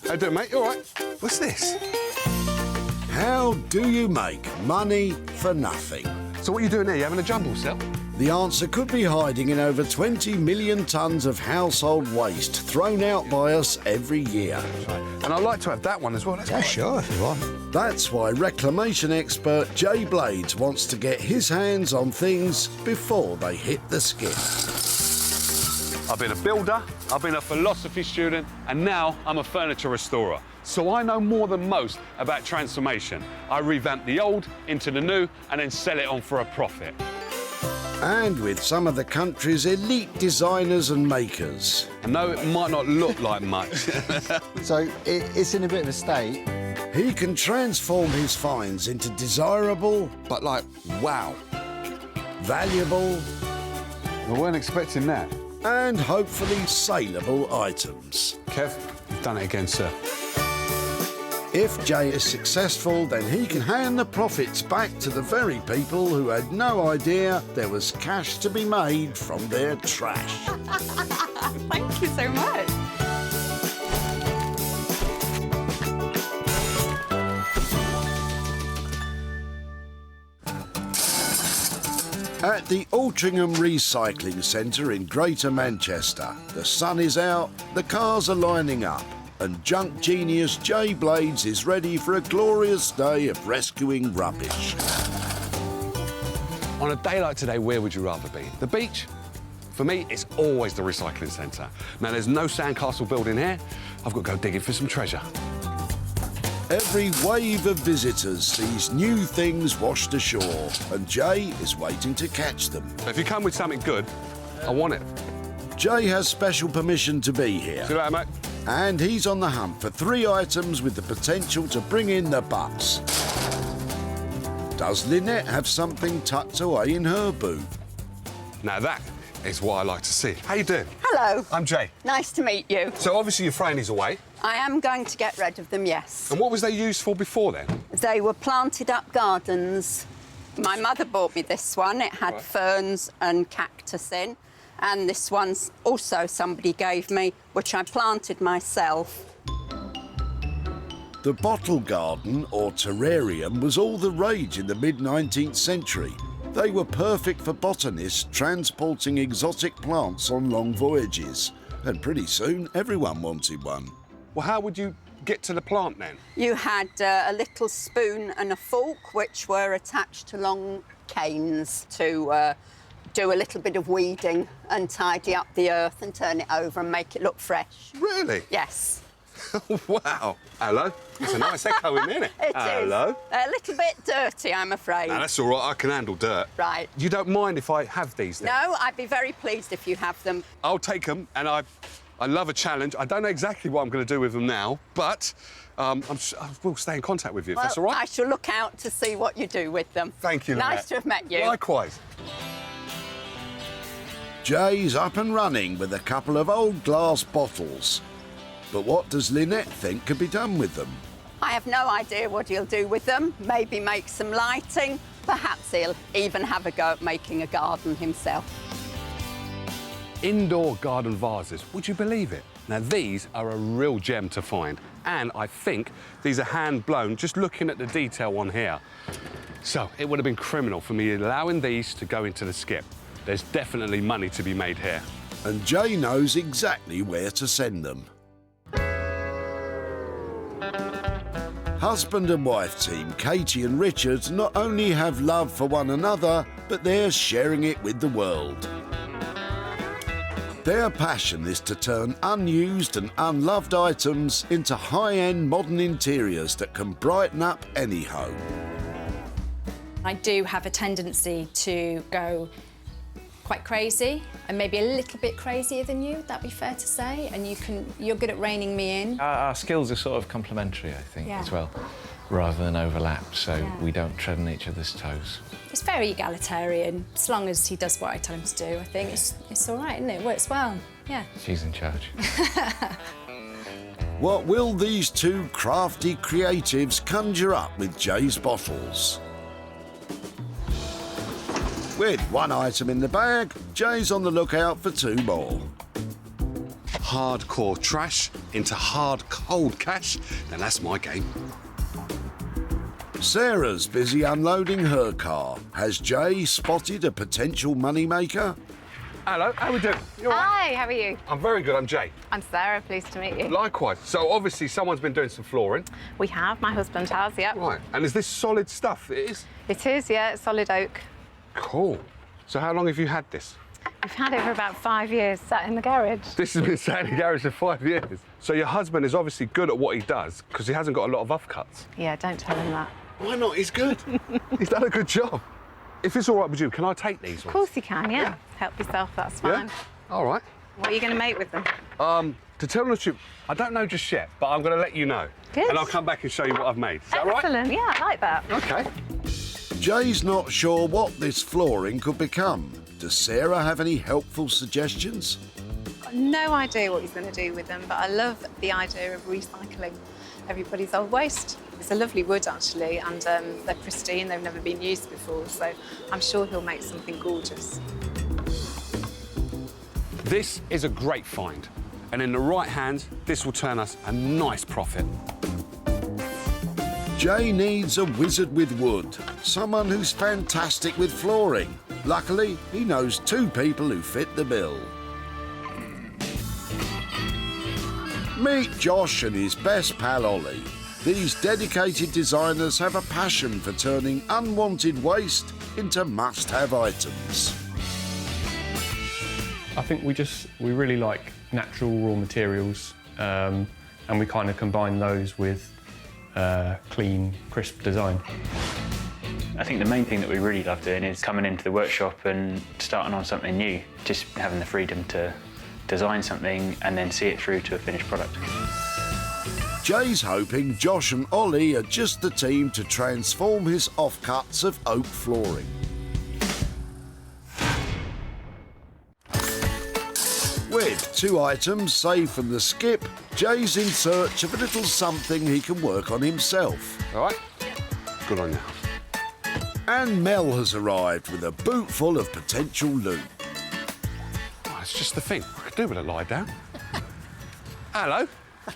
How you doing, mate? You all right? What's this? How do you make money for nothing? So what are you doing here? You having a jumble sale? The answer could be hiding in over 20 million tonnes of household waste thrown out by us every year. And I'd like to have that one as well. Yeah, sure, if you want. That's why reclamation expert Jay Blades wants to get his hands on things before they hit the skip. I've been a builder, I've been a philosophy student, and now I'm a furniture restorer. So I know more than most about transformation. I revamp the old into the new and then sell it on for a profit. And with some of the country's elite designers and makers. I know it might not look like much. So it's in a bit of a state. He can transform his finds into desirable, But like, wow. valuable, I weren't expecting that. and hopefully saleable items. Kev, you've done it again, sir. If Jay is successful, then he can hand the profits back to the very people who had no idea there was cash to be made from their trash. Thank you so much. At the Altrincham Recycling Centre in Greater Manchester, the sun is out, the cars are lining up, and junk genius Jay Blades is ready for a glorious day of rescuing rubbish. On a day like today, where would you rather be? The beach? For me, it's always the recycling centre. Now, there's no sandcastle building here. I've got to go digging for some treasure. Every wave of visitors sees new things washed ashore, and Jay is waiting to catch them. So if you come with something good, I want it. Jay has special permission to be here, See you later, mate. and he's on the hunt for 3 items with the potential to bring in the bucks. Does Lynette have something tucked away in her boot? Now, that is what I like to see. How you doing? Hello. I'm Jay. Nice to meet you. So obviously your frame is away. I am going to get rid of them, yes. And what was they used for before then? They were planted up gardens. My mother bought me this one. It had ferns and cactus in. And this one's also somebody gave me, which I planted myself. The bottle garden, or terrarium, was all the rage in the mid-19th century. They were perfect for botanists transporting exotic plants on long voyages. And pretty soon, everyone wanted one. Well, how would you get to the plant then? You had a little spoon and a fork, which were attached to long canes to do a little bit of weeding and tidy up the earth and turn it over and make it look fresh. Really? Yes. Wow. Hello. It's a nice echo in there, isn't it? It is. Hello. A little bit dirty, I'm afraid. No, that's all right. I can handle dirt. Right. You don't mind if I have these then? No, I'd be very pleased if you have them. I'll take them, and I love a challenge. I don't know exactly what I'm going to do with them now, but I will stay in contact with you, if that's all right. I shall look out to see what you do with them. Thank you, Nice Lynette. to have met you. Likewise. Jay's up and running with a couple of old glass bottles. But what does Lynette think could be done with them? I have no idea what he'll do with them. Maybe make some lighting. Perhaps he'll even have a go at making a garden himself. Indoor garden vases. Would you believe it? Now, these are a real gem to find. And I think these are hand-blown, just looking at the detail on here. So, it would have been criminal for me allowing these to go into the skip. There's definitely money to be made here. And Jay knows exactly where to send them. Husband and wife team Katie and Richard not only have love for one another, but they're sharing it with the world. Their passion is to turn unused and unloved items into high-end modern interiors that can brighten up any home. I do have a tendency to go quite crazy, and maybe a little bit crazier than you, that'd be fair to say, and you're good at reining me in. Our skills are sort of complementary, I think, Yeah. as well, rather than overlap, so Yeah. we don't tread on each other's toes. It's very egalitarian, as long as he does what I tell him to do. I think it's all right, isn't it? It works well, yeah. She's in charge. What will these two crafty creatives conjure up with Jay's bottles? With one item in the bag, Jay's on the lookout for 2 more. hardcore trash into hard cold cash, then that's my game. Sarah's busy unloading her car. Has Jay spotted a potential moneymaker? Hello, how we doing? You all right? Hi, how are you? I'm very good, I'm Jay. I'm Sarah, pleased to meet you. Likewise. So obviously someone's been doing some flooring. We have, my husband has, yeah. Right, and is this solid stuff? It is? It is, yeah, it's solid oak. Cool. So how long have you had this? We've had it for about 5 years, sat in the garage. This has been sat in the garage for 5 years. So your husband is obviously good at what he does because he hasn't got a lot of offcuts. Yeah, don't tell him that. Why not? He's good. He's done a good job. If it's all right with you, can I take these ones? Of course you can, yeah. Help yourself, that's fine. Yeah? All right. What are you going to make with them? To tell the truth, I don't know just yet, but I'm going to let you know. Good. And I'll come back and show you what I've made. Is that all right? Excellent, yeah, I like that. OK. Jay's not sure what this flooring could become. Does Sarah have any helpful suggestions? Got no idea what he's going to do with them, but I love the idea of recycling everybody's old waste. It's a lovely wood, actually, and they're pristine. They've never been used before, so I'm sure he'll make something gorgeous. This is a great find. And in the right hands, this will turn us a nice profit. Jay needs a wizard with wood, someone who's fantastic with flooring. Luckily, he knows 2 people who fit the bill. Meet Josh and his best pal Ollie. These dedicated designers have a passion for turning unwanted waste into must-have items. I think we really like natural raw materials, and we kind of combine those with clean, crisp design. I think the main thing that we really love doing is coming into the workshop and starting on something new, just having the freedom to design something and then see it through to a finished product. Jay's hoping Josh and Ollie are just the team to transform his offcuts of oak flooring. With 2 items saved from the skip, Jay's in search of a little something he can work on himself. All right? Good on you. And Mel has arrived with a boot full of potential loot. Oh, it's just the thing. I could do with a lie down. Hello.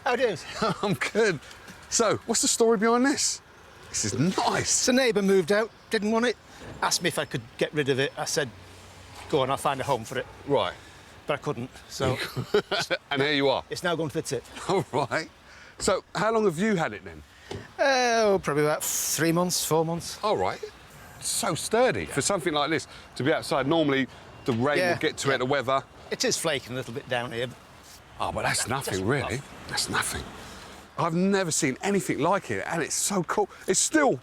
How it is? I'm good. So, what's the story behind this? This is nice. So, a neighbour moved out, didn't want it, asked me if I could get rid of it. I said, go on, I'll find a home for it. Right. But I couldn't, so... And here you are. It's now going to fit it. All right. So, how long have you had it then? Probably about 3 months, 4 months. All right. So sturdy for something like this to be outside. Normally, the rain will get to it, the weather. It is flaking a little bit down here. Oh, but that's nothing, really. That's nothing. I've never seen anything like it, and it's so cool. It's still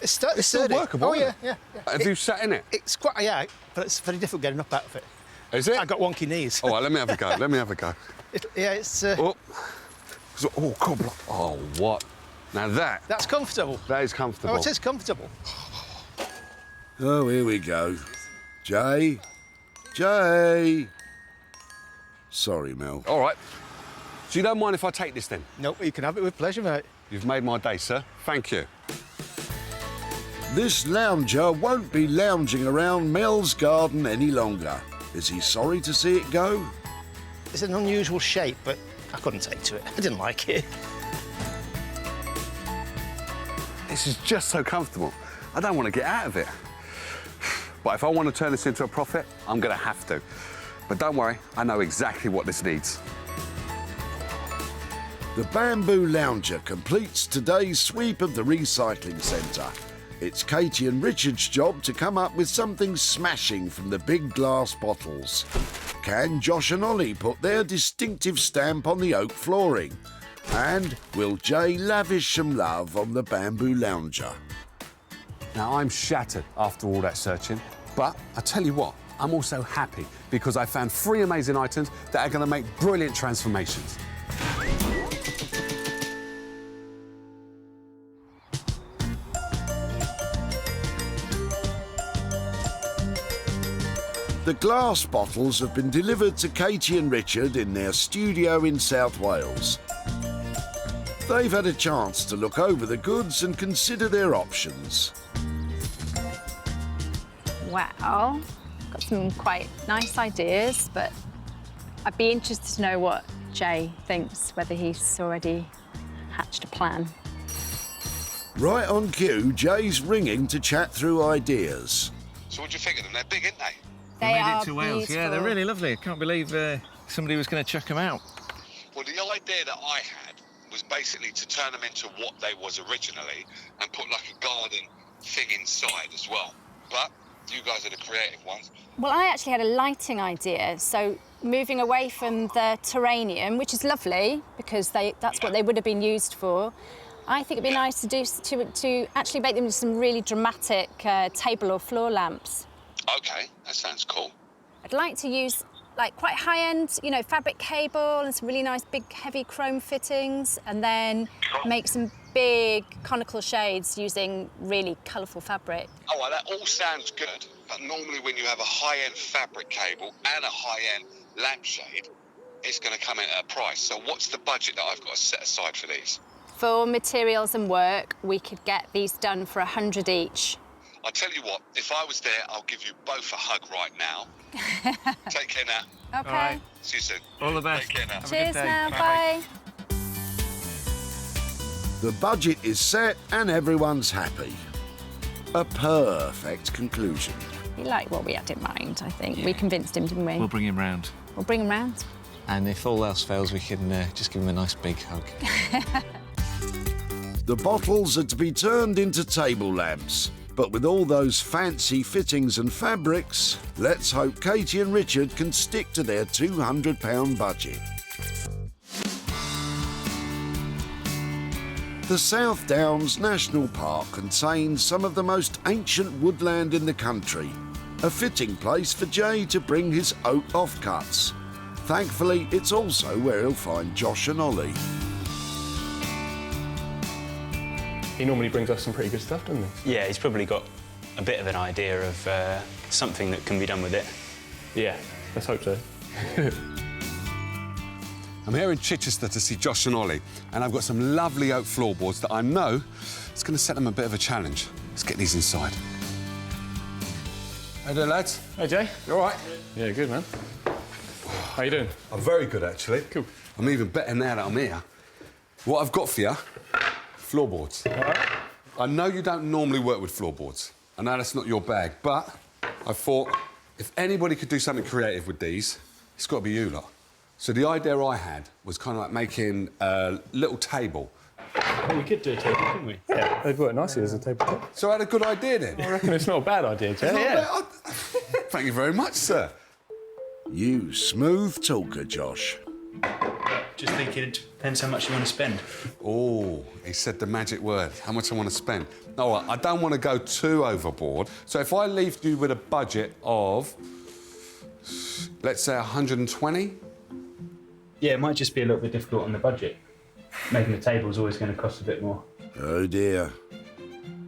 still sturdy. workable. Oh, isn't yeah. it? Have you sat in it? It's quite, yeah, but it's very difficult getting up out of it. Is it? I've got wonky knees. All right, let me have a go. Let me have a go. It's... Oh, cool. Oh, what? Now That's comfortable. That is comfortable. Oh, it is comfortable. Oh, here we go. Jay? Sorry, Mel. All right. So you don't mind if I take this then? No, you can have it with pleasure, mate. You've made my day, sir. Thank you. This lounger won't be lounging around Mel's garden any longer. Is he sorry to see it go? It's an unusual shape, but I couldn't take to it. I didn't like it. This is just so comfortable. I don't want to get out of it. But if I want to turn this into a profit, I'm going to have to. But don't worry, I know exactly what this needs. The bamboo lounger completes today's sweep of the recycling centre. It's Katie and Richard's job to come up with something smashing from the big glass bottles. Can Josh and Ollie put their distinctive stamp on the oak flooring? And will Jay lavish some love on the bamboo lounger? Now, I'm shattered after all that searching, but I tell you what, I'm also happy because I found 3 amazing items that are going to make brilliant transformations. The glass bottles have been delivered to Katie and Richard in their studio in South Wales. They've had a chance to look over the goods and consider their options. Well, got some quite nice ideas, but I'd be interested to know what Jay thinks, whether he's already hatched a plan. Right on cue, Jay's ringing to chat through ideas. So what do you think of them? They're big, aren't they? They made are it to Wales. Yeah, they're beautiful. really lovely. I can't believe somebody was going to chuck them out. Well, the idea that I had was basically to turn them into what they was originally and put like a garden thing inside as well. But you guys are the creative ones. Well, I actually had a lighting idea, so moving away from the terranium, which is lovely because that's what they would have been used for. I think it'd be nice to actually make them some really dramatic table or floor lamps. Okay, that sounds cool. I'd like to use like quite high-end, you know, fabric cable and some really nice big heavy chrome fittings, and then make some big conical shades using really colourful fabric. Oh, well, that all sounds good, but normally when you have a high-end fabric cable and a high-end lampshade, it's going to come in at a price. So what's the budget that I've got to set aside for these? For materials and work, we could get these done for 100 each. I'll tell you what, if I was there, I'll give you both a hug right now. Take care now. Okay. All right. See you soon. All the best. Take care now. Have a good Cheers day. now, Bye-bye. bye. The budget is set and everyone's happy. A perfect conclusion. He liked what we had in mind, I think. We convinced him, didn't we? We'll bring him round. We'll bring him round. And if all else fails, we can just give him a nice big hug. The bottles are to be turned into table lamps. But with all those fancy fittings and fabrics, let's hope Katie and Richard can stick to their £200 budget. The South Downs National Park contains some of the most ancient woodland in the country, a fitting place for Jay to bring his oak offcuts. Thankfully, it's also where he'll find Josh and Ollie. He normally brings us some pretty good stuff, doesn't he? Yeah, he's probably got a bit of an idea of something that can be done with it. Yeah, let's hope so. I'm here in Chichester to see Josh and Ollie, and I've got some lovely oak floorboards that I know is going to set them a bit of a challenge. Let's get these inside. Hey there, lads. Hey, Jay. You all right? Yeah, good, man. How you doing? I'm very good, actually. Cool. I'm even better now that I'm here. What I've got for you, floorboards. All right. I know you don't normally work with floorboards. I know that's not your bag, but I thought if anybody could do something creative with these, it's got to be you lot. So the idea I had was kind of like making a little table. Well, we could do a table, couldn't we? Yeah, they'd work nicely as a tabletop. So I had a good idea then. I reckon it's not a bad idea, Jay. Thank you very much, sir. You smooth talker, Josh. Just thinking it depends how much you want to spend. Oh, he said the magic word. How much I want to spend. All right, I don't want to go too overboard. So if I leave you with a budget of, let's say 120? Yeah, it might just be a little bit difficult on the budget. Making the table is always going to cost a bit more. Oh dear.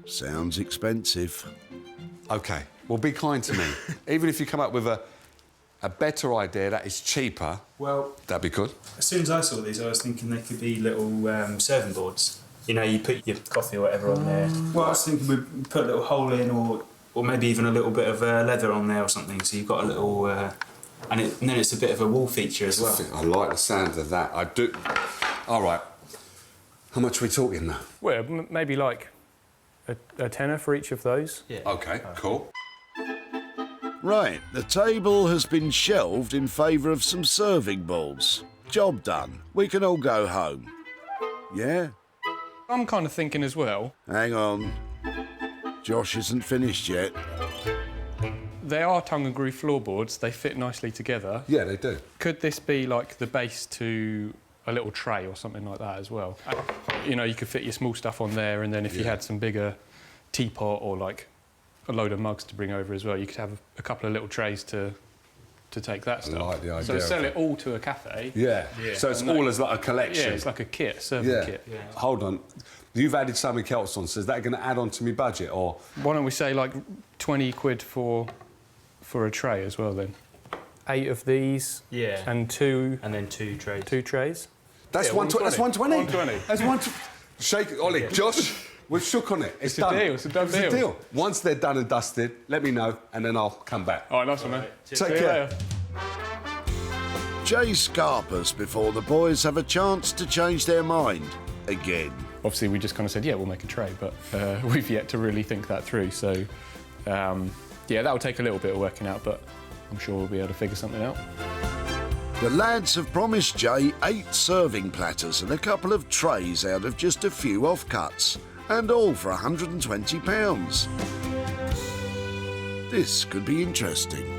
Sounds expensive. OK, well, be kind to me. Even if you come up with a better idea that is cheaper, Well, that'd be good. as soon as I saw these, I was thinking they could be little serving boards. You know, you put your coffee or whatever on there. Well, I was thinking we'd put a little hole in, or maybe even a little bit of leather on there or something. So you've got a little, and then it's a bit of a wall feature as well. I like the sound of that. I do. All right. How much are we talking now? Well, maybe like a tenner for each of those. Yeah. OK, cool. Right, the table has been shelved in favour of some serving bowls. Job done. We can all go home. Yeah? I'm kind of thinking as well, Hang on. Josh isn't finished yet. they are tongue and groove floorboards, they fit nicely together. Yeah, they do. Could this be like the base to a little tray or something like that as well? You know, you could fit your small stuff on there, and then if you had some bigger teapot or like a load of mugs to bring over as well, you could have a couple of little trays to take that stuff. like the idea So of sell that. it all to a cafe. Yeah. So it's all as like a collection. Yeah, it's like a kit, serving kit. Yeah. Hold on. You've added something else on, so is that going to add on to my budget, or...? Why don't we say like 20 quid for a tray as well then? 8 of these. Yeah. And two And then 2 trays. trays. That's Yeah, 120. That's 120. 120. That's 120. Shake, Ollie, Josh, we've shook on it. It's a done. deal, it's a done It's a deal. deal. Once they're done and dusted, let me know, and then I'll come back. All right, nice one, man. Take See you care. later. Jay scarpers before the boys have a chance to change their mind again. Obviously, we just kind of said, yeah, we'll make a tray, but we've yet to really think that through. So, yeah, that'll take a little bit of working out, but I'm sure we'll be able to figure something out. The lads have promised Jay 8 serving platters and a couple of trays out of just a few offcuts, and all for £120. This could be interesting.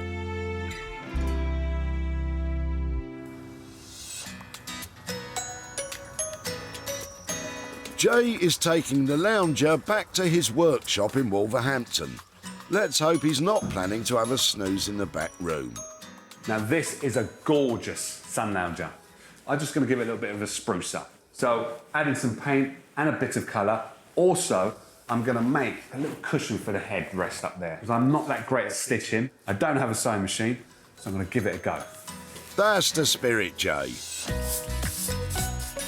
Jay is taking the lounger back to his workshop in Wolverhampton. Let's hope he's not planning to have a snooze in the back room. Now this is a gorgeous sun lounger. I'm just going to give it a little bit of a spruce up. So adding some paint and a bit of colour. Also, I'm going to make a little cushion for the head rest up there. Because I'm not that great at stitching. I don't have a sewing machine, so I'm going to give it a go. That's the spirit, Jay.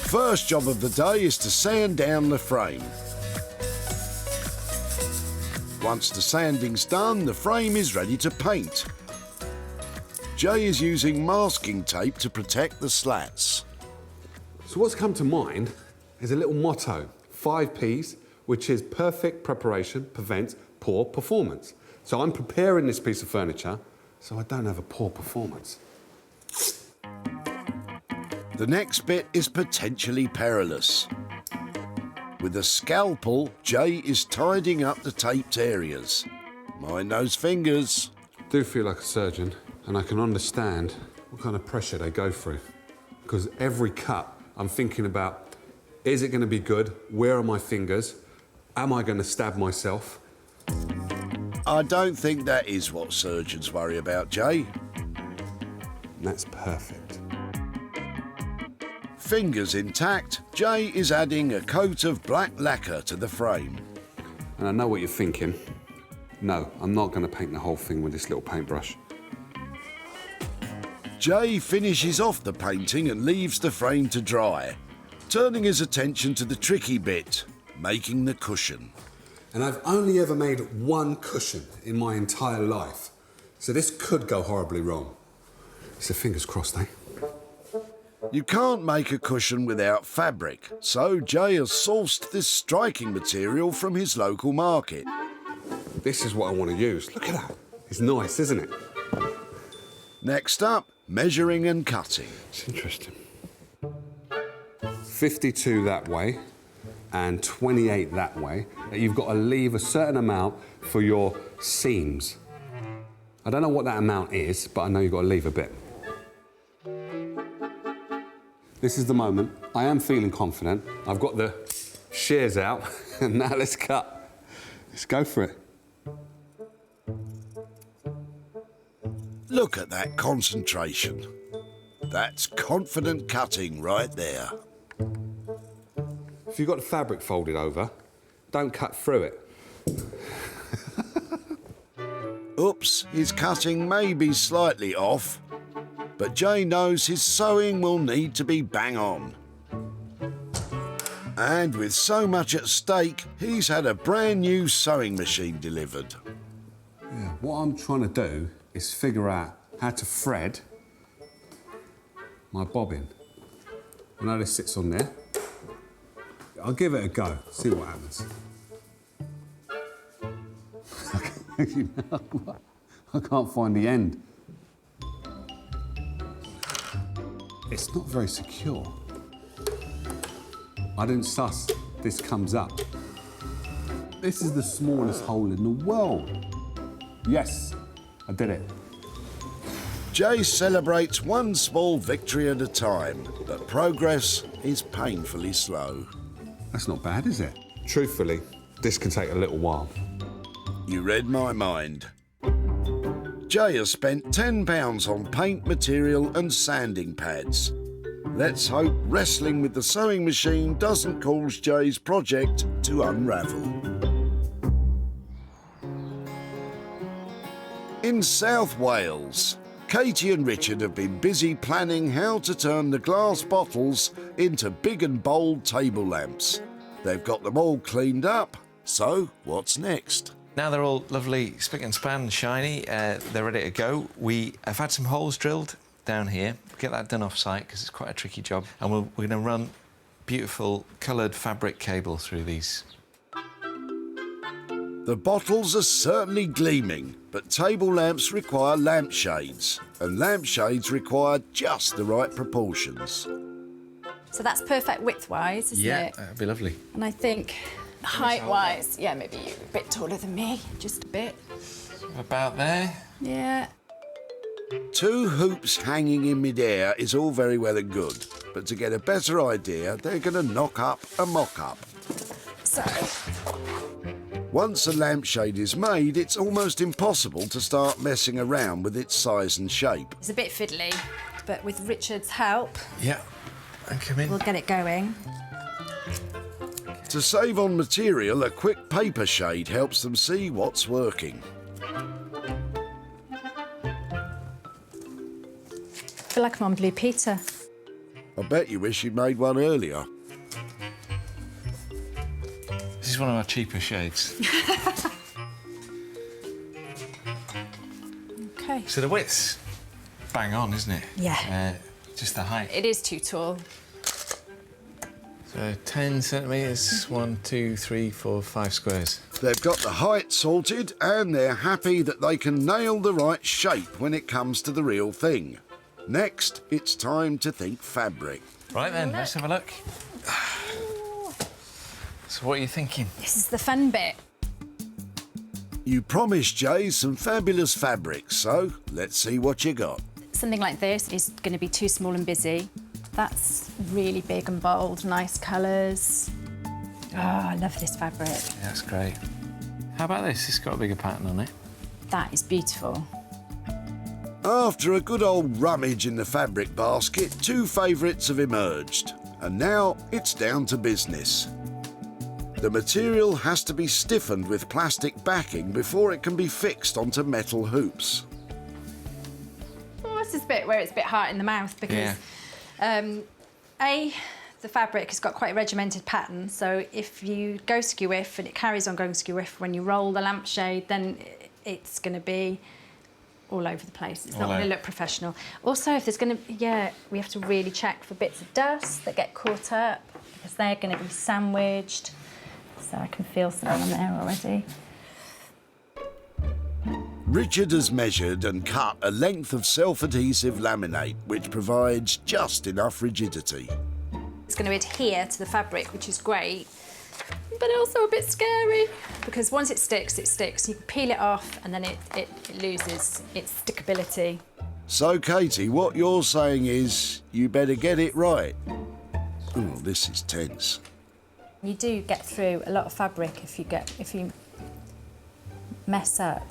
First job of the day is to sand down the frame. Once the sanding's done, the frame is ready to paint. Jay is using masking tape to protect the slats. So what's come to mind is a little motto, 5 Ps, which is perfect preparation prevents poor performance. So I'm preparing this piece of furniture so I don't have a poor performance. The next bit is potentially perilous. With a scalpel, Jay is tidying up the taped areas. Mind those fingers. I do feel like a surgeon, and I can understand what kind of pressure they go through. Because every cut, I'm thinking about, is it going to be good? Where are my fingers? Am I going to stab myself? I don't think that is what surgeons worry about, Jay. That's perfect. Fingers intact, Jay is adding a coat of black lacquer to the frame. And I know what you're thinking. No, I'm not going to paint the whole thing with this little paintbrush. Jay finishes off the painting and leaves the frame to dry, turning his attention to the tricky bit, making the cushion. And I've only ever made one cushion in my entire life, so this could go horribly wrong. So fingers crossed, eh? You can't make a cushion without fabric, so Jay has sourced this striking material from his local market. This is what I want to use. Look at that. It's nice, isn't it? Next up, measuring and cutting. It's interesting. 52 that way and 28 that way. You've got to leave a certain amount for your seams. I don't know what that amount is, but I know you've got to leave a bit. This is the moment. I am feeling confident. I've got the shears out, and now let's cut. Let's go for it. Look at that concentration. That's confident cutting right there. If you've got the fabric folded over, don't cut through it. Oops, his cutting may be slightly off, but Jay knows his sewing will need to be bang on. And with so much at stake, he's had a brand new sewing machine delivered. Yeah, what I'm trying to do is figure out how to thread my bobbin. I know this sits on there. I'll give it a go, see what happens. You know, I can't find the end. It's not very secure. I didn't suss this comes up. This is the smallest hole in the world. Yes, I did it. Jay celebrates one small victory at a time, but progress is painfully slow. That's not bad, is it? Truthfully, this can take a little while. You read my mind. Jay has spent £10 on paint material and sanding pads. Let's hope wrestling with the sewing machine doesn't cause Jay's project to unravel. In South Wales, Katie and Richard have been busy planning how to turn the glass bottles into big and bold table lamps. They've got them all cleaned up, so what's next? Now they're all lovely, spick and span, shiny. They're ready to go. We have had some holes drilled. down here, get that done off-site, because it's quite a tricky job, and we're going to run beautiful coloured fabric cable through these. The bottles are certainly gleaming, but table lamps require lampshades, and lampshades require just the right proportions. So that's perfect width-wise, isn't it? That'd be lovely. And I think height-wise, yeah, maybe you're a bit taller than me, just a bit. About there. Yeah. 2 hoops hanging in midair is all very well and good, but to get a better idea, they're going to knock up a mock-up. So, Once a lampshade is made, it's almost impossible to start messing around with its size and shape. it's a bit fiddly, but with Richard's help, Yeah. And come in. we'll get it going. To save on material, a quick paper shade helps them see what's working. I feel like I'm on Blue Peter. I bet you wish you'd made one earlier. This is one of our cheaper shades. Okay. So the width's bang on, isn't it? Yeah. Just the height. It is too tall. So 10 centimetres, 1, 2, 3, 4, 5 squares. They've got the height sorted and they're happy that they can nail the right shape when it comes to the real thing. Next, it's time to think fabric. Right then, let's have a look. So what are you thinking? This is the fun bit. You promised Jay some fabulous fabrics, so let's see what you got. Something like this is going to be too small and busy. That's really big and bold, nice colours. Oh, I love this fabric. Yeah, that's great. How about this? It's got a bigger pattern on it. That is beautiful. After a good old rummage in the fabric basket, 2 favourites have emerged. And now it's down to business. The material has to be stiffened with plastic backing before it can be fixed onto metal hoops. Oh, this is a bit where it's a bit hard in the mouth because, the fabric has got quite a regimented pattern, so if you go skew-whiff and it carries on going skew-whiff when you roll the lampshade, then it's going to be all over the place. It's not going to look professional. Also, if there's going to, we have to really check for bits of dust that get caught up because they're going to be sandwiched. So I can feel some on there already. Richard has measured and cut a length of self-adhesive laminate, which provides just enough rigidity. It's going to adhere to the fabric, which is great, but also a bit scary because once it sticks, it sticks. You can peel it off and then it loses its stickability. So, Katie, what you're saying is you better get it right. Oh, this is tense. You do get through a lot of fabric if you mess up.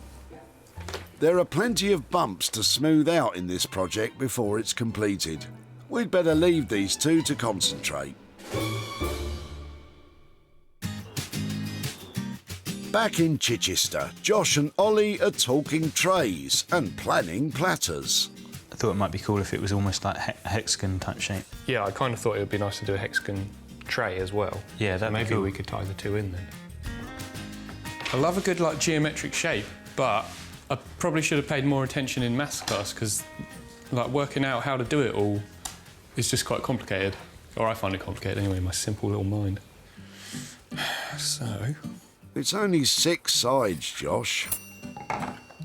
There are plenty of bumps to smooth out in this project before it's completed. We'd better leave these 2 to concentrate. Back in Chichester, Josh and Ollie are talking trays and planning platters. I thought it might be cool if it was almost like a hexagon type shape. Yeah, I kind of thought it would be nice to do a hexagon tray as well. Yeah, that'd be Maybe cool. we could tie the 2 in then. I love a good like geometric shape, but I probably should have paid more attention in maths class because like working out how to do it all is just quite complicated. Or I find it complicated anyway in my simple little mind. So... It's only 6 sides, Josh.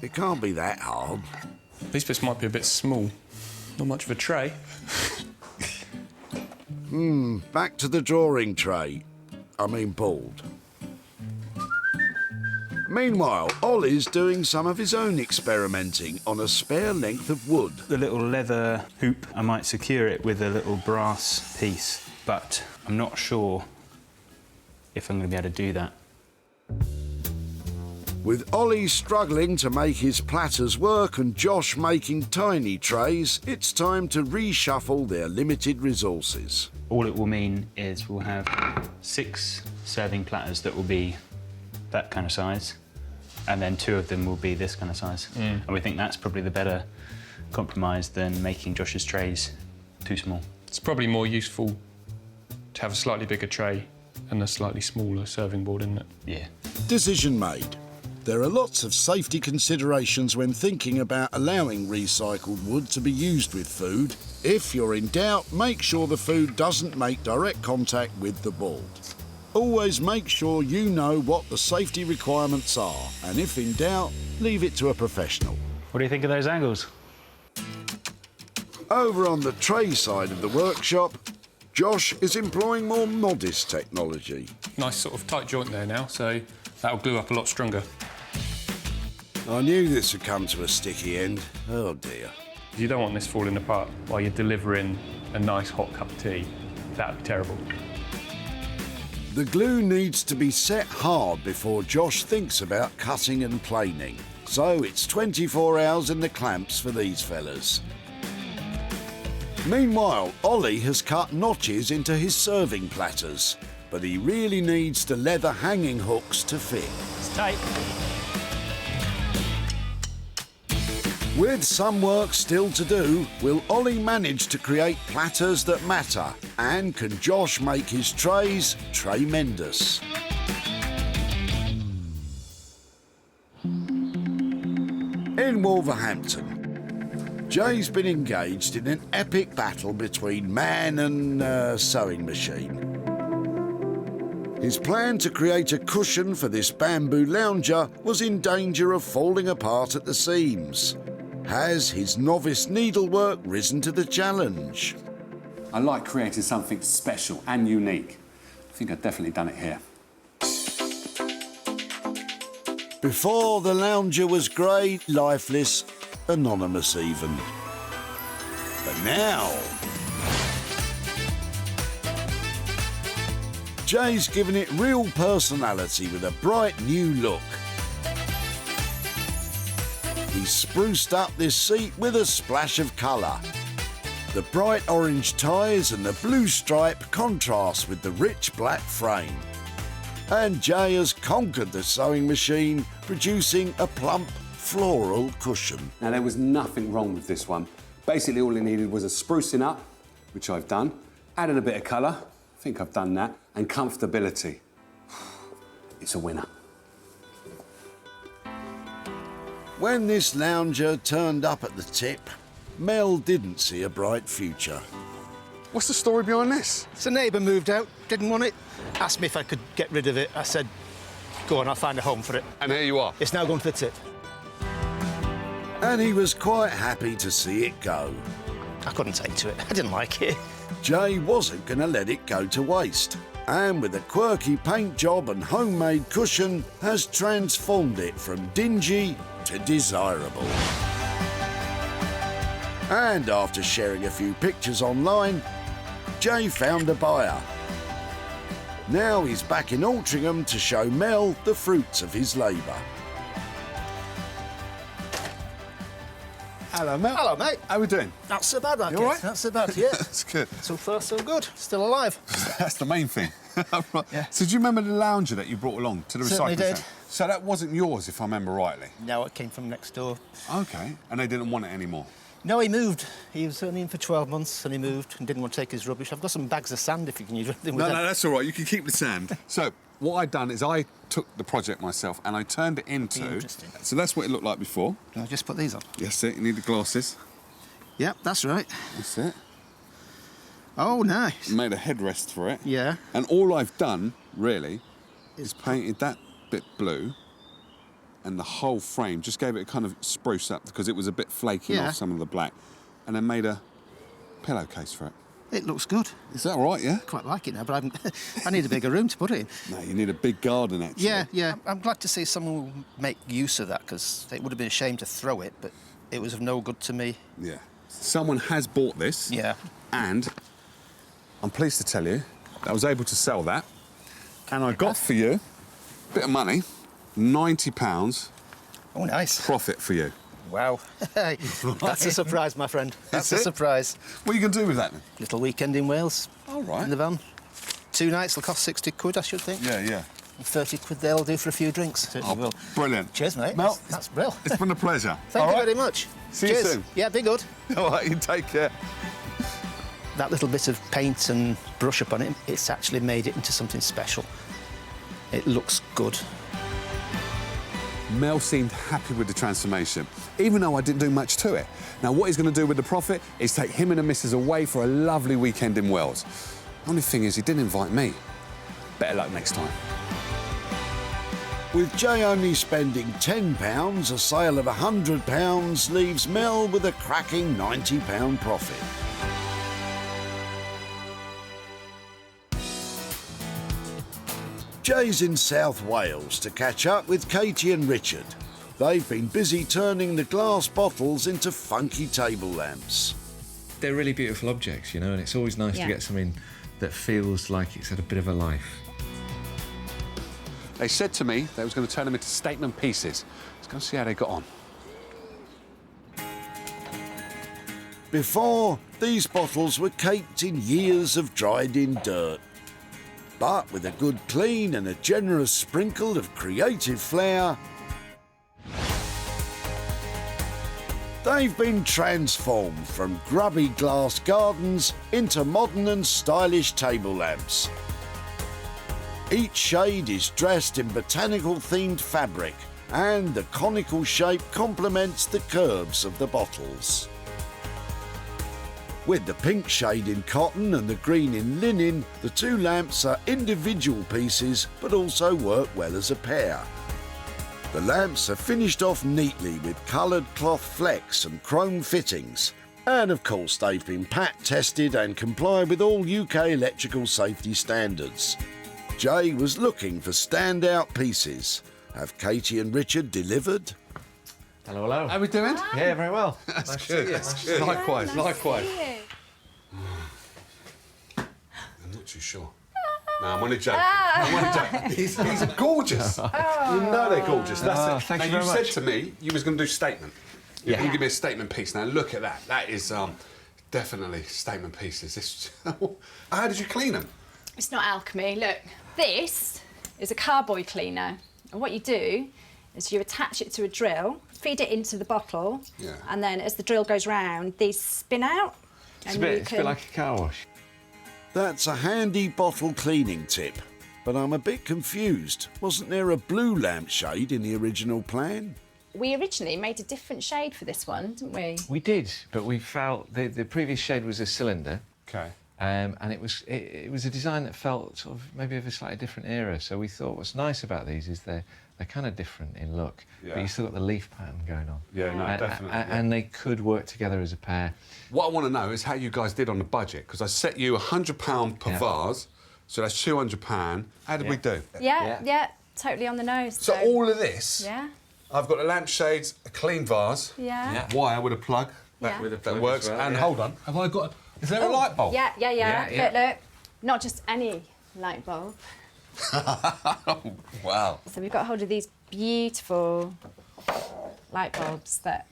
It can't be that hard. These bits might be a bit small. Not much of a tray. Back to the drawing tray. I mean board. Meanwhile, Ollie's doing some of his own experimenting on a spare length of wood. The little leather hoop, I might secure it with a little brass piece, but I'm not sure if I'm going to be able to do that. With Ollie struggling to make his platters work and Josh making tiny trays, it's time to reshuffle their limited resources. All it will mean is we'll have 6 serving platters that will be that kind of size, and then 2 of them will be this kind of size. And we think that's probably the better compromise than making Josh's trays too small. It's probably more useful to have a slightly bigger tray and a slightly smaller serving board, isn't it? Yeah. Decision made. There are lots of safety considerations when thinking about allowing recycled wood to be used with food. If you're in doubt, make sure the food doesn't make direct contact with the board. Always make sure you know what the safety requirements are, and if in doubt, leave it to a professional. What do you think of those angles? Over on the tray side of the workshop, Josh is employing more modest technology. Nice sort of tight joint there now, so that'll glue up a lot stronger. I knew this would come to a sticky end. Oh dear. You don't want this falling apart while you're delivering a nice hot cup of tea. That would be terrible. The glue needs to be set hard before Josh thinks about cutting and planing. So it's 24 hours in the clamps for these fellas. Meanwhile, Ollie has cut notches into his serving platters, but he really needs the leather hanging hooks to fit. It's tight. With some work still to do, will Ollie manage to create platters that matter? And can Josh make his trays tremendous? In Wolverhampton, Jay's been engaged in an epic battle between man and sewing machine. His plan to create a cushion for this bamboo lounger was in danger of falling apart at the seams. Has his novice needlework risen to the challenge? I like creating something special and unique. I think I've definitely done it here. Before the lounger was grey, lifeless, anonymous even. But now... Jay's given it real personality with a bright new look. He's spruced up this seat with a splash of colour. The bright orange ties and the blue stripe contrast with the rich black frame. And Jay has conquered the sewing machine, producing a plump floral cushion. Now, there was nothing wrong with this one. Basically, all it needed was a sprucing up, which I've done, added a bit of colour, I think I've done that, and comfortability. It's a winner. When this lounger turned up at the tip, Mel didn't see a bright future. What's the story behind this? So a neighbour moved out, didn't want it, asked me if I could get rid of it. I said, go on, I'll find a home for it. And here you are. It's now going to the tip. And he was quite happy to see it go. I couldn't take to it. I didn't like it. Jay wasn't going to let it go to waste. And with a quirky paint job and homemade cushion, has transformed it from dingy to desirable. And after sharing a few pictures online, Jay found a buyer. Now he's back in Altrincham to show Mel the fruits of his labour. Hello, Mel. Hello, mate. How are we doing? Not so bad, I You guess. all right? Not so bad, yeah. That's good. So far, so good. Still alive. That's the main thing. Right. Yeah. So do you remember the lounger that you brought along to the Certainly recycling did. centre? So that wasn't yours, if I remember rightly? No, it came from next door. OK. And they didn't want it anymore? No, he moved. He was only in for 12 months and he moved and didn't want to take his rubbish. I've got some bags of sand if you can use anything with No, them. no, that's all right. You can keep the sand. So what I'd done is I took the project myself and I turned it into... Interesting. So that's what it looked like before. I'll just put these on. Yes, it. You need the glasses. Yep, that's right. That's it. Oh, nice. Made a headrest for it. Yeah. And all I've done, really, is painted that bit blue and the whole frame, just gave it a kind of spruce up because it was a bit flaking Yeah. off some of the black, and then made a pillowcase for it. It looks good. Is that all right, yeah? Quite like it now, but I need a bigger room to put it in. No, you need a big garden, actually. Yeah, yeah. I'm glad to see someone will make use of that because it would have been a shame to throw it, but it was of no good to me. Yeah. Someone has bought this. Yeah. And I'm pleased to tell you that I was able to sell that. And I got for you a bit of money, £90 Oh, nice. profit for you. Wow. That's a surprise, my friend. That's a it? surprise. What are you going to do with that, then? Little weekend in Wales. All right. In the van. 2 nights will cost 60 quid, I should think. Yeah, yeah. And 30 quid they'll do for a few drinks. Certainly will. Brilliant. Cheers, mate. Mel, That's brilliant. it's been a pleasure. Thank All you right? very much. See you Cheers. soon. Yeah, be good. All right, you take care. That little bit of paint and brush up on it, it's actually made it into something special. It looks good. Mel seemed happy with the transformation, even though I didn't do much to it. Now, what he's going to do with the profit is take him and the missus away for a lovely weekend in Wales. Only thing is, he didn't invite me. Better luck next time. With Jay only spending £10, a sale of £100 leaves Mel with a cracking £90 profit. Jay's in South Wales to catch up with Katie and Richard. They've been busy turning the glass bottles into funky table lamps. They're really beautiful objects, you know, and it's always nice to get something that feels like it's had a bit of a life. They said to me they was going to turn them into statement pieces. Let's go and see how they got on. Before, these bottles were caked in years of dried-in dirt. But with a good clean and a generous sprinkle of creative flair, they've been transformed from grubby glass gardens into modern and stylish table lamps. Each shade is dressed in botanical-themed fabric, and the conical shape complements the curves of the bottles. With the pink shade in cotton and the green in linen, the two lamps are individual pieces but also work well as a pair. The lamps are finished off neatly with coloured cloth flecks and chrome fittings. And of course they've been pat tested and comply with all UK electrical safety standards. Jay was looking for standout pieces. Have Katie and Richard delivered? Hello, hello. How are we doing? Yeah, very well. That's good. That's good. Likewise, likewise. I'm not too sure. No, I'm only joking. I'm only joking. These are gorgeous. You know they're gorgeous. That's it. Thank you now, very you much. said to me you was going to do statement. You're going to give me a statement piece. Now, look at that. That is definitely statement pieces. This... How did you clean them? It's not alchemy. Look, this is a carboy cleaner. And what you do is you attach it to a drill, feed it into the bottle, and then as the drill goes round, these spin out. It's a bit like a car wash. That's a handy bottle cleaning tip. But I'm a bit confused. Wasn't there a blue lampshade in the original plan? We originally made a different shade for this one, didn't we? We did, but we felt the previous shade was a cylinder. Okay. And it was a design that felt sort of maybe of a slightly different era. So we thought what's nice about these is they're kind of different in look, but you still got the leaf pattern going on. Yeah, no, definitely. And they could work together as a pair. What I want to know is how you guys did on the budget, because I set you £100 per vase, so that's £200. How did we do? Yeah, totally on the nose. So all of this, Yeah. I've got the lampshades, a clean vase, wire with a plug that works, well, and hold on, have I got? Is there a light bulb? Yeah. Look, not just any light bulb. Wow. So we've got hold of these beautiful light bulbs that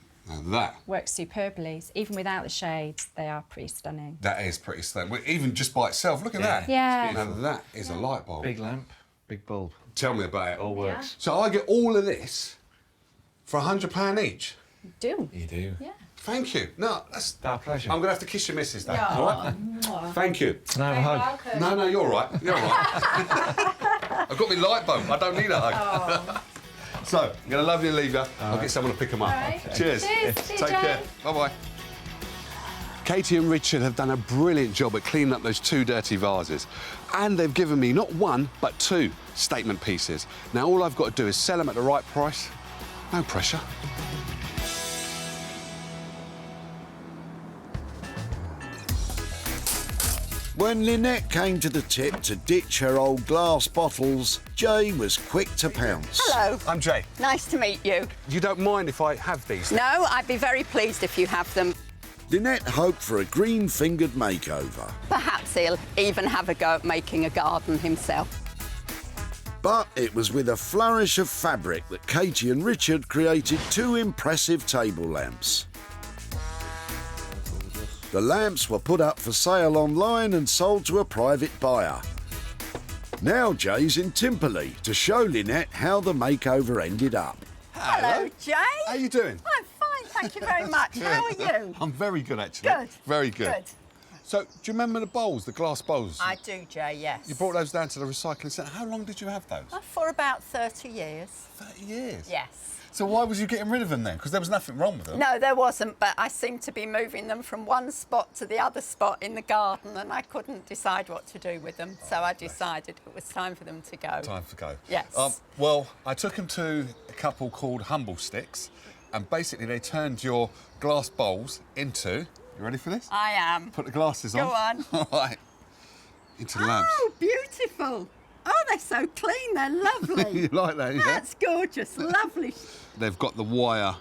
work superbly. Even without the shades, they are pretty stunning. That is pretty stunning. Even just by itself, look at that. Yeah. Now that is a light bulb. Big lamp, big bulb. Tell me about it. All works. So I get all of this for £100 each? You do. You do. Yeah. Thank you. No, that's... Our pleasure. I'm going to have to kiss your missus, though. All right? Thank you. Can I have a hug? No, you're all right. You're all right. I've got my light bulb. I don't need a hug. So, I'm going to love you and leave you. I'll get someone to pick them up. Right. Cheers. Cheers. Take care. Bye-bye. Katie and Richard have done a brilliant job at cleaning up those two dirty vases. And they've given me not one, but two statement pieces. Now, all I've got to do is sell them at the right price. No pressure. When Lynette came to the tip to ditch her old glass bottles, Jay was quick to pounce. Hello. I'm Jay. Nice to meet you. You don't mind if I have these? No, I'd be very pleased if you have them. Lynette hoped for a green-fingered makeover. Perhaps he'll even have a go at making a garden himself. But it was with a flourish of fabric that Katie and Richard created two impressive table lamps. The lamps were put up for sale online and sold to a private buyer. Now Jay's in Timperley to show Lynette how the makeover ended up. Hello, Jay. How you doing? I'm fine, thank you very much. How are you? I'm very good, actually. Good. Very good. So, do you remember the bowls, the glass bowls? I do, Jay, yes. You brought those down to the recycling centre. How long did you have those? For about 30 years. 30 years? Yes. So why was you getting rid of them then? Because there was nothing wrong with them. No, there wasn't, but I seemed to be moving them from one spot to the other spot in the garden, and I couldn't decide what to do with them. So I decided it was time for them to go. Time to go. Yes. Well, I took them to a couple called Humble Sticks, and basically they turned your glass bowls into... You ready for this? I am. Put the glasses on. Go on. All right. Into lamps. Oh, beautiful. Oh, they're so clean. They're lovely. You like that, yeah? That's gorgeous. Lovely. They've got the wire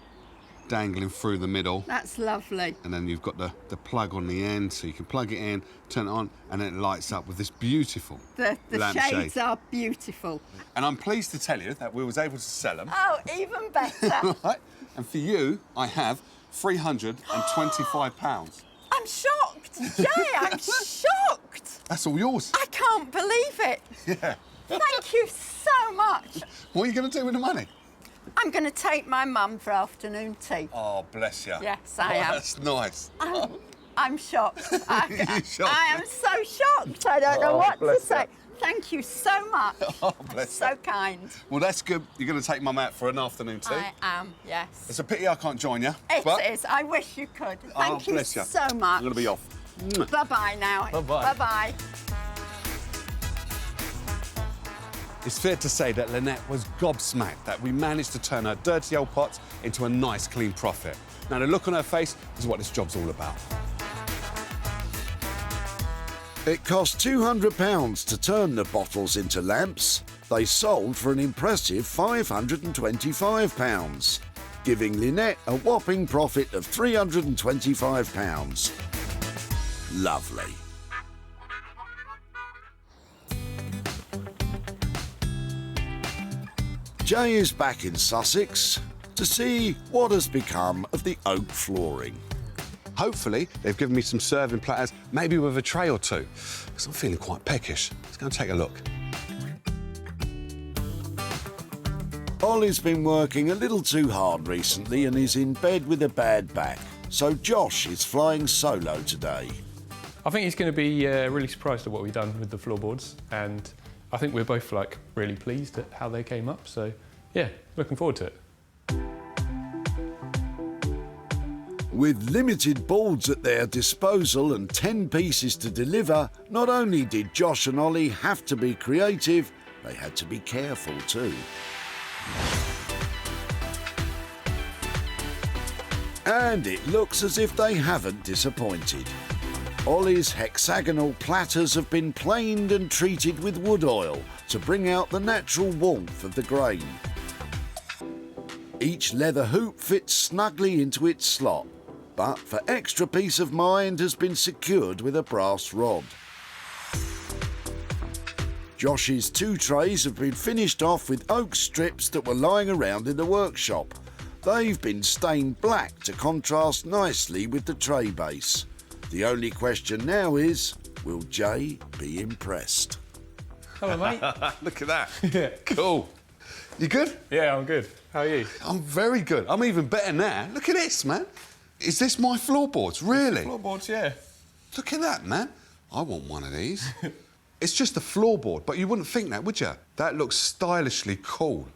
dangling through the middle. That's lovely. And then you've got the plug on the end, so you can plug it in, turn it on, and then it lights up with this beautiful The lampshade. shades are beautiful. And I'm pleased to tell you that we was able to sell them. Oh, even better. Right? And for you, I have £325. I'm shocked. Jay, I'm shocked. That's all yours. I can't believe it. Yeah. Thank you so much. What are you going to do with the money? I'm going to take my mum for afternoon tea. Oh, bless you. Yes, I am. That's nice. I'm shocked. You're shocked? I am so shocked. I don't know what to bless say. you. Thank you so much. Oh, bless So you. kind. Well, that's good. You're going to take Mum out for an afternoon tea. I am, yes. It's a pity I can't join you. It but... is. I wish you could. Thank you bless you. so much. I'm going to be off. Bye-bye now. Bye-bye. Bye-bye. It's fair to say that Lynette was gobsmacked that we managed to turn her dirty old pots into a nice, clean profit. Now, the look on her face is what this job's all about. It cost £200 to turn the bottles into lamps. They sold for an impressive £525, giving Lynette a whopping profit of £325. Lovely. Jay is back in Sussex to see what has become of the oak flooring. Hopefully, they've given me some serving platters, maybe with a tray or two, because I'm feeling quite peckish. Let's go and take a look. Ollie's been working a little too hard recently and is in bed with a bad back, so Josh is flying solo today. I think he's going to be really surprised at what we've done with the floorboards, and I think we're both like really pleased at how they came up. So, yeah, looking forward to it. With limited boards at their disposal and 10 pieces to deliver, not only did Josh and Ollie have to be creative, they had to be careful too. And it looks as if they haven't disappointed. Ollie's hexagonal platters have been planed and treated with wood oil to bring out the natural warmth of the grain. Each leather hoop fits snugly into its slot, but for extra peace of mind has been secured with a brass rod. Josh's 2 trays have been finished off with oak strips that were lying around in the workshop. They've been stained black to contrast nicely with the tray base. The only question now is, will Jay be impressed? Hello, mate. Look at that. Yeah. Cool. You good? Yeah, I'm good. How are you? I'm very good. I'm even better now. Look at this, man. Is this my floorboards? Really? Floorboards, yeah. Look at that, man. I want one of these. It's just a floorboard, but you wouldn't think that, would you? That looks stylishly cool.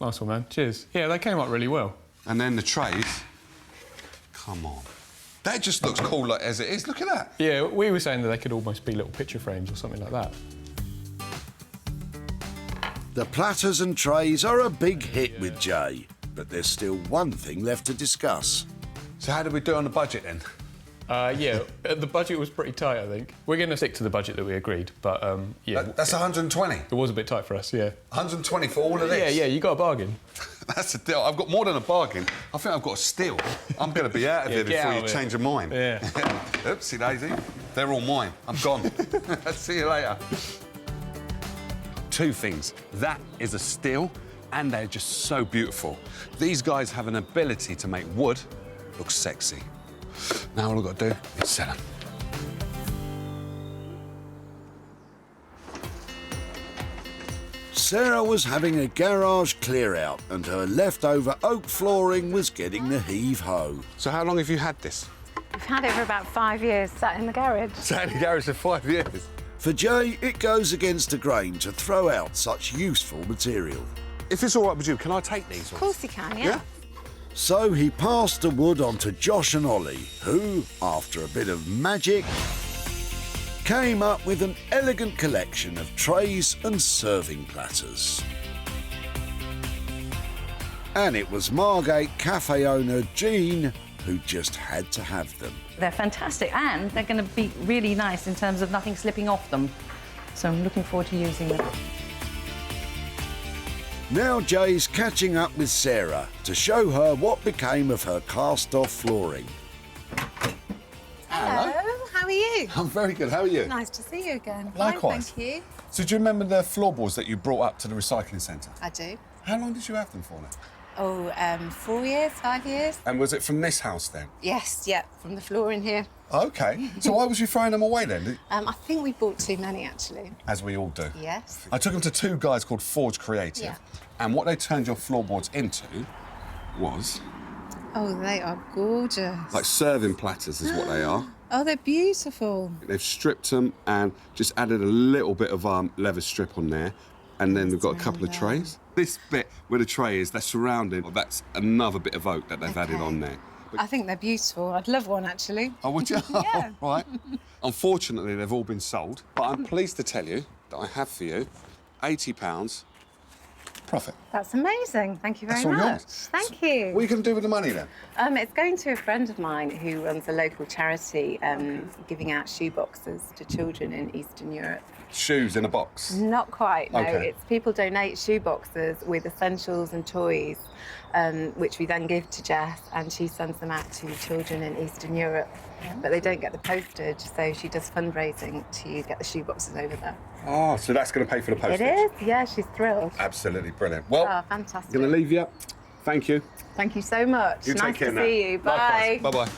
Nice one, man. Cheers. Yeah, they came up really well. And then the trays. Come on. That just looks cool like, as it is. Look at that. Yeah, we were saying that they could almost be little picture frames or something like that. The platters and trays are a big hit with Jay, but there's still one thing left to discuss. So how did we do on the budget then? Yeah, the budget was pretty tight, I think. We're going to stick to the budget that we agreed, but yeah. That's 120. It was a bit tight for us, yeah. 120 for all of this? Yeah, you got a bargain. That's a deal. I've got more than a bargain. I think I've got a steal. I'm going to be out of here before you change your mind. Yeah. Oopsie daisy. They're all mine. I'm gone. See you later. 2 things. That is a steal, and they're just so beautiful. These guys have an ability to make wood look sexy. Now all I've got to do is sell them. Sarah was having a garage clear-out and her leftover oak flooring was getting the heave-ho. So how long have you had this? had it for about 5 years, sat in the garage. Sat in the garage for 5 years. For Jay, it goes against the grain to throw out such useful material. If it's all right with you, can I take these? Of course you can, yeah. Yeah? So he passed the wood on to Josh and Ollie, who, after a bit of magic, came up with an elegant collection of trays and serving platters. And it was Margate cafe owner Jean who just had to have them. They're fantastic, and they're going to be really nice in terms of nothing slipping off them. So I'm looking forward to using them. Now Jay's catching up with Sarah to show her what became of her cast-off flooring. Hello, how are you? I'm very good. How are you? Nice to see you again. Likewise. Fine, thank you. So do you remember the floorboards that you brought up to the recycling centre? I do. How long did you have them for now? Oh, 4 years, 5 years? And was it from this house then? Yes, yeah, from the floor in here. OK. So why was you throwing them away then? I think we bought too many, actually. As we all do. Yes. I took them to two guys called Forge Creative. Yeah. And what they turned your floorboards into was... Oh, they are gorgeous. like serving platters is what they are. Oh, they're beautiful. They've stripped them and just added a little bit of leather strip on there. And then they've got a couple of trays. This bit where the tray is, they're surrounded. That's another bit of oak that they've added on there. I think they're beautiful. I'd love one, actually. Oh, would you? Yeah. Right. Unfortunately, they've all been sold. But I'm pleased to tell you that I have for you £80 profit. That's amazing. Thank you very That's all much. yours. Thank you. What are you going to do with the money then? It's going to a friend of mine who runs a local charity giving out shoe boxes to children in Eastern Europe. Shoes in a box? Not quite, no. Okay. It's people donate shoe boxes with essentials and toys, which we then give to Jess, and she sends them out to children in Eastern Europe. But they don't get the postage, so she does fundraising to get the shoe boxes over there. Oh, so that's going to pay for the postage? It is, yeah, she's thrilled. Absolutely brilliant. Well, fantastic. I'm going to leave you. Thank you. Thank you so much. You nice take care to now. see you. Bye. Bye-bye.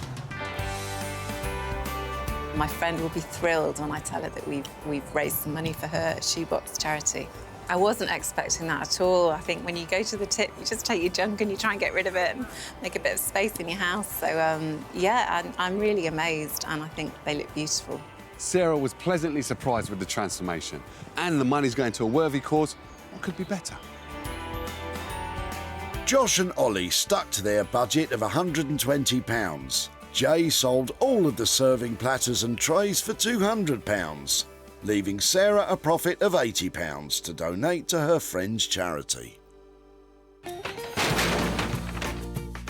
My friend will be thrilled when I tell her that we've raised some money for her shoebox charity. I wasn't expecting that at all. I think when you go to the tip, you just take your junk and you try and get rid of it and make a bit of space in your house. So, yeah, I'm really amazed, and I think they look beautiful. Sarah was pleasantly surprised with the transformation, and the money's going to a worthy cause. What could be better? Josh and Ollie stuck to their budget of £120. Jay sold all of the serving platters and trays for £200, leaving Sarah a profit of £80 to donate to her friend's charity.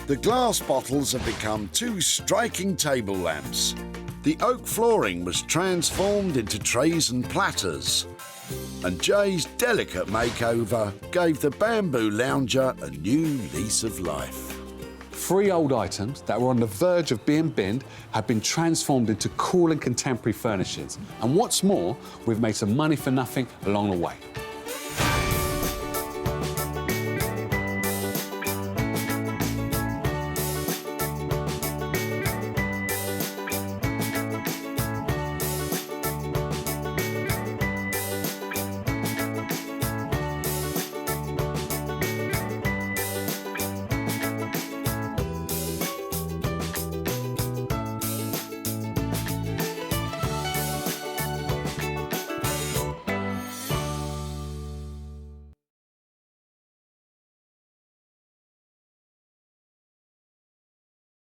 The glass bottles have become two striking table lamps. The oak flooring was transformed into trays and platters. And Jay's delicate makeover gave the bamboo lounger a new lease of life. 3 old items that were on the verge of being binned have been transformed into cool and contemporary furnishings. And what's more, we've made some money for nothing along the way.